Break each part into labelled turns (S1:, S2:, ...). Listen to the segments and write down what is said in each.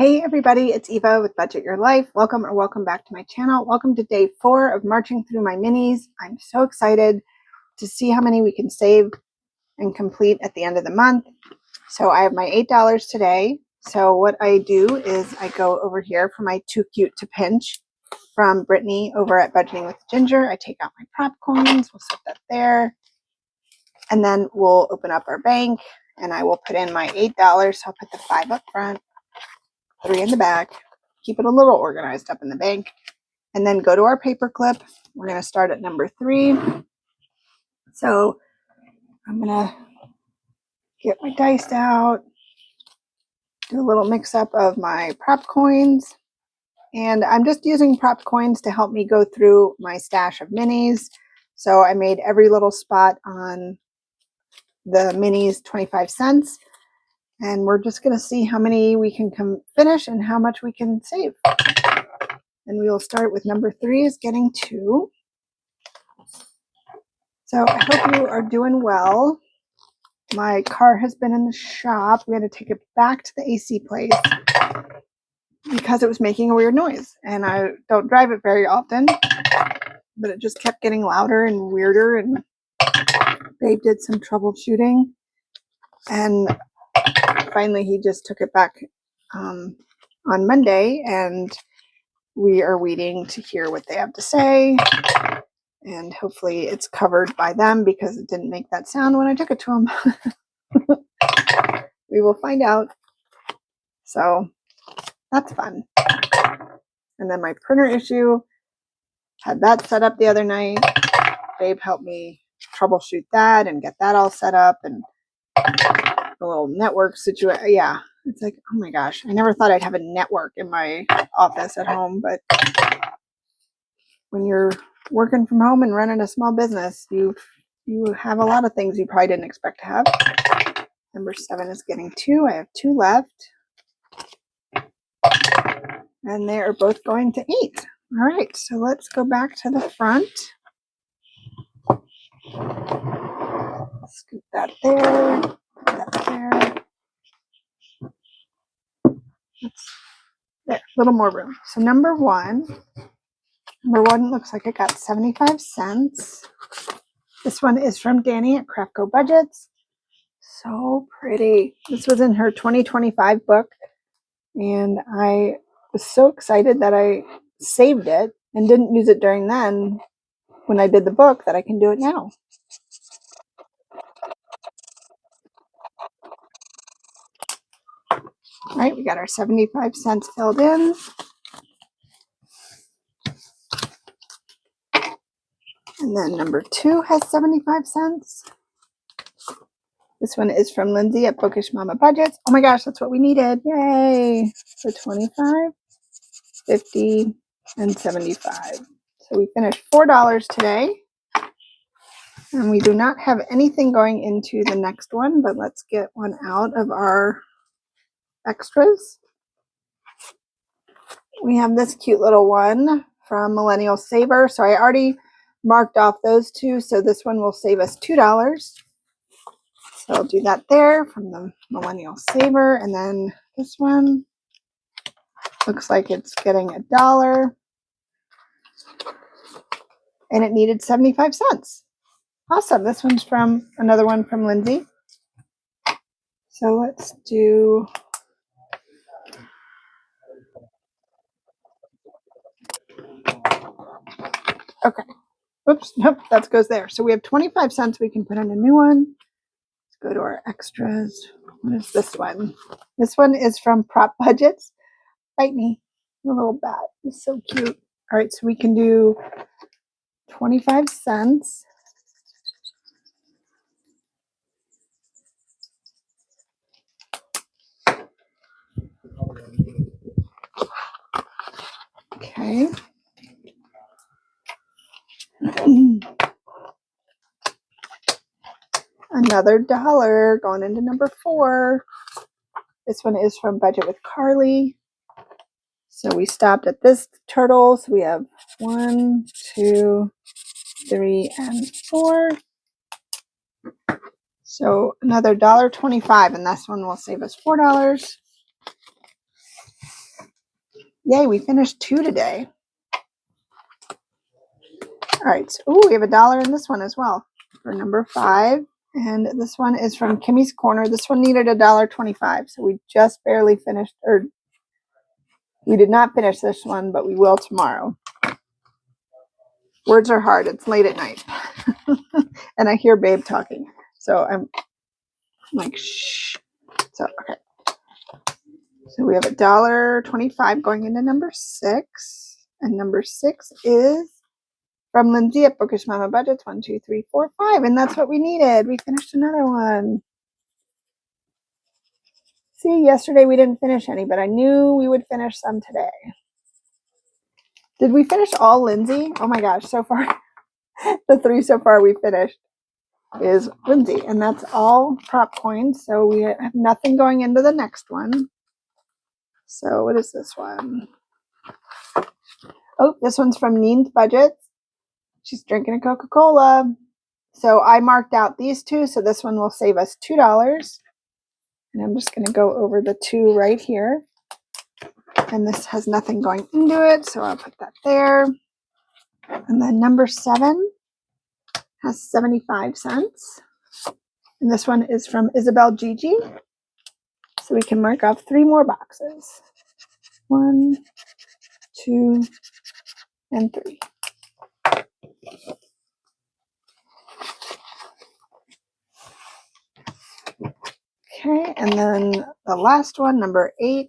S1: Hey everybody, it's Eva with Budget Your Life. Welcome back to my channel. Welcome to day 4 of marching through my minis. I'm so excited to see how many we can save and complete at the end of the month. So I have my $8 today. So what I do is I go over here for my Too Cute to Pinch from Brittany over at Budgeting with Ginger. I take out my prop coins, we'll set that there. And then we'll open up our bank and I will put in my $8. So I'll put the 5 up front, 3 in the back, keep it a little organized up in the bank, and then go to our paperclip. We're going to start at number 3. So I'm going to get my dice out, do a little mix up of my prop coins, and I'm just using prop coins to help me go through my stash of minis. So I made every little spot on the minis 25 cents. And we're just going to see how many we can finish and how much we can save. And we will start with number 3 is getting 2. So I hope you are doing well. My car has been in the shop. We had to take it back to the AC place because it was making a weird noise. And I don't drive it very often, but it just kept getting louder and weirder. And Babe did some troubleshooting. And finally, he just took it back on Monday, and we are waiting to hear what they have to say. And hopefully it's covered by them because it didn't make that sound when I took it to them. We will find out. So that's fun. And then my printer issue, had that set up the other night. Babe helped me troubleshoot that and get that all set up, and the little network situation. Yeah, it's like, oh my gosh, I never thought I'd have a network in my office at home, but when you're working from home and running a small business, you have a lot of things you probably didn't expect to have. Number 7 is getting 2. I have 2 left. And they are both going to 8. All right, so let's go back to the front. Scoop that there, that there. There, a little more room. So number 1 looks like it got 75 cents. This one is from Danny at Craftco Budgets. So pretty. This was in her 2025 book, and I was so excited that I saved it and didn't use it during then when I did the book that I can do it now. All right, we got our 75 cents filled in. And then number 2 has 75 cents. This one is from Lindsay at Bookish Mama Budgets. Oh my gosh, that's what we needed. Yay. So 25, 50, and 75. So we finished $4 today. And we do not have anything going into the next one, but let's get one out of our extras. We have this cute little one from Millennial Saver. So I already marked off those 2. So this one will save us $2. So I'll do that there from the Millennial Saver. And then this one looks like it's getting $1. And it needed 75 cents. Awesome. This one's from another one from Lindsay. So let's do okay. Oops, nope, that goes there. So we have 25 cents. We can put in a new one. Let's go to our extras. What is this one? This one is from Prop Budgets. Bite me. A little bat. It's so cute. All right, so we can do 25 cents. Okay. Another $1 going into number 4. This one is from Budget with Carly. So we stopped at this turtle. So we have 1, 2, 3, and 4. So another $1.25, and this one will save us $4. Yay, we finished 2 today. All right, so ooh, we have $1 in this one as well for number 5. And this one is from Kimmy's Corner. This one needed $1.25, so we just barely finished, or we did not finish this one, but we will tomorrow. Words are hard. It's late at night. And I hear Babe talking. So I'm like, shh. So, okay. So we have $1.25 going into number 6. And number 6 is from Lindsay at Bookish Mama Budgets. 1, 2, 3, 4, 5. And that's what we needed. We finished another one. See, yesterday we didn't finish any, but I knew we would finish some today. Did we finish all Lindsay? Oh my gosh, so far, the 3 so far we finished is Lindsay. And that's all prop coins. So we have nothing going into the next one. So what is this one? Oh, this one's from Neen's Budgets. She's drinking a Coca-Cola. So I marked out these 2. So this one will save us $2. And I'm just going to go over the 2 right here. And this has nothing going into it, so I'll put that there. And then number 7 has 75 cents. And this one is from Isabel Gigi. So we can mark off 3 more boxes. 1, 2, and 3. Okay, and then the last one, number 8.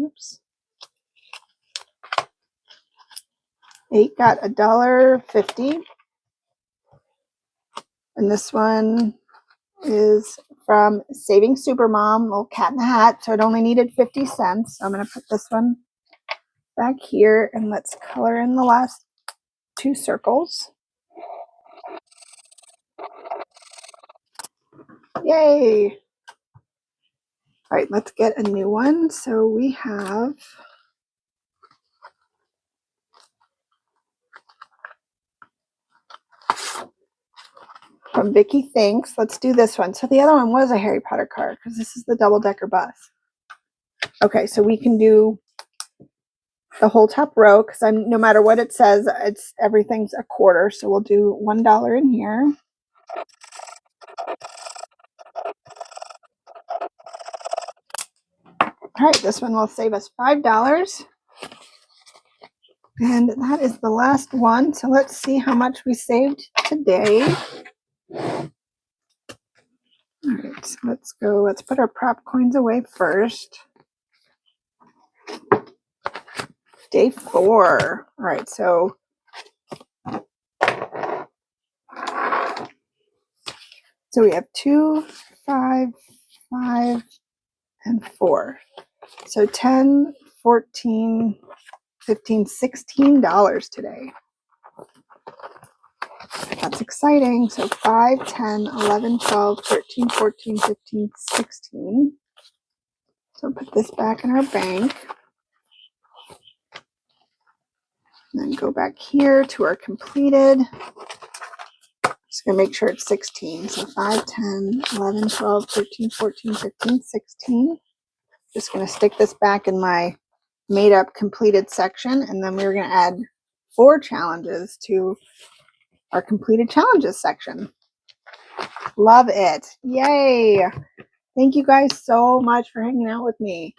S1: Oops. 8 got $1.50. And this one is from Saving Supermom, little cat in the hat. So it only needed 50 cents. So I'm going to put this one back here and let's color in the last 2 circles. Yay! All right, let's get a new one. So we have from Vicky Thinks. Let's do this one. So the other one was a Harry Potter card because this is the double-decker bus. Okay, so we can do the whole top row because I'm no matter what it says, it's everything's a quarter. So we'll do $1 in here. All right, this one will save us $5. And that is the last one. So let's see how much we saved today. All right, so let's go. Let's put our prop coins away first. Day 4. All right, so we have 2, 5, 5, and 4. So 10, 14, 15, $16 today. That's exciting. So 5, 10, 11, 12, 13, 14, 15, 16. So put this back in our bank. And then go back here to our completed. Just going to make sure it's 16. So 5, 10, 11, 12, 13, 14, 15, 16. Just going to stick this back in my made up completed section. And then we're going to add 4 challenges to our completed challenges section. Love it. Yay. Thank you guys so much for hanging out with me.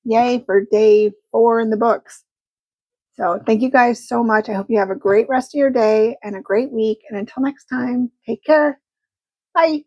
S1: Yay for day 4 in the books. So thank you guys so much. I hope you have a great rest of your day and a great week. And until next time, take care. Bye.